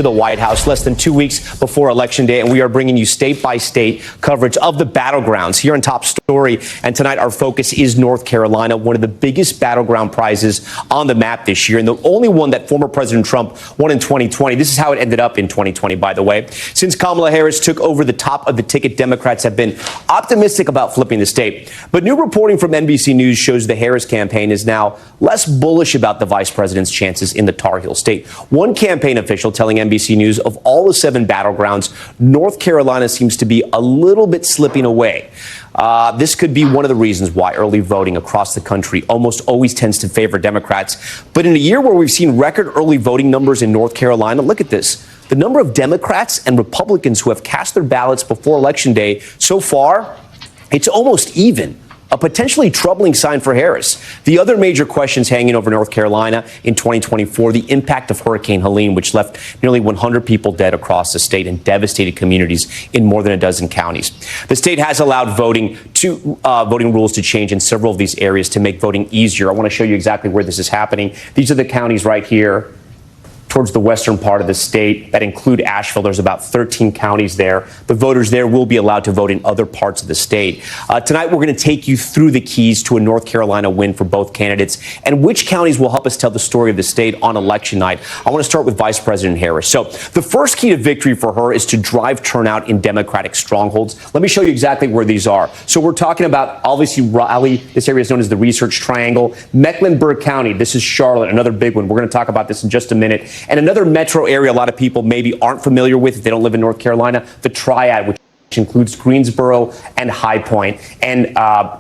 the White House less than 2 weeks before Election Day, and we are bringing you state-by-state coverage of the battlegrounds here on Top Story. And tonight our focus is North Carolina, one of the biggest battleground prizes on the map this year, and the only one that former President Trump won in 2020. This is how it ended up in 2020, by the way. Since Kamala Harris took over the top of the ticket, Democrats have been optimistic about flipping the state. But new reporting from NBC News shows the Harris campaign is now less bullish about the vice president's chances in the Tar Heel state. One campaign official telling NBC News of all the 7 battlegrounds, North Carolina seems to be a little bit slipping away. This could be one of the reasons why early voting across the country almost always tends to favor Democrats. But in a year where we've seen record early voting numbers in North Carolina, look at this. The number of Democrats and Republicans who have cast their ballots before Election Day so far, it's almost even. A potentially troubling sign for Harris. The other major questions hanging over North Carolina in 2024, the impact of Hurricane Helene, which left nearly 100 people dead across the state and devastated communities in more than a dozen counties. The state has allowed voting rules to change in several of these areas to make voting easier. I want to show you exactly where this is happening. These are the counties right here towards the western part of the state that include Asheville. There's about 13 counties there. The voters there will be allowed to vote in other parts of the state. Tonight, we're going to take you through the keys to a North Carolina win for both candidates and which counties will help us tell the story of the state on election night. I want to start with Vice President Harris. So the first key to victory for her is to drive turnout in Democratic strongholds. Let me show you exactly where these are. So we're talking about, obviously, Raleigh. This area is known as the Research Triangle. Mecklenburg County. This is Charlotte, another big one. We're going to talk about this in just a minute. And another metro area a lot of people maybe aren't familiar with if they don't live in North Carolina, the Triad, which includes Greensboro and High Point and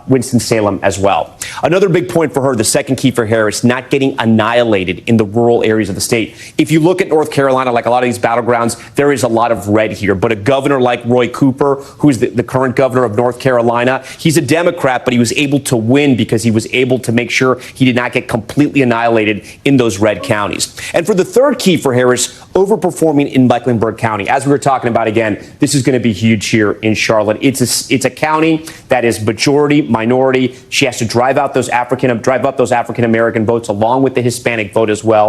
Winston-Salem as well. Another big point for her, the second key for Harris, not getting annihilated in the rural areas of the state. If you look at North Carolina, like a lot of these battlegrounds, there is a lot of red here. But a governor like Roy Cooper, who's the current governor of North Carolina, he's a Democrat, but he was able to win because he was able to make sure he did not get completely annihilated in those red counties. And for the third key for Harris, overperforming in Mecklenburg County. As we were talking about again, this is going to be huge here in Charlotte. It's a county that is majority minority. She has to drive up those African American votes along with the Hispanic vote as well.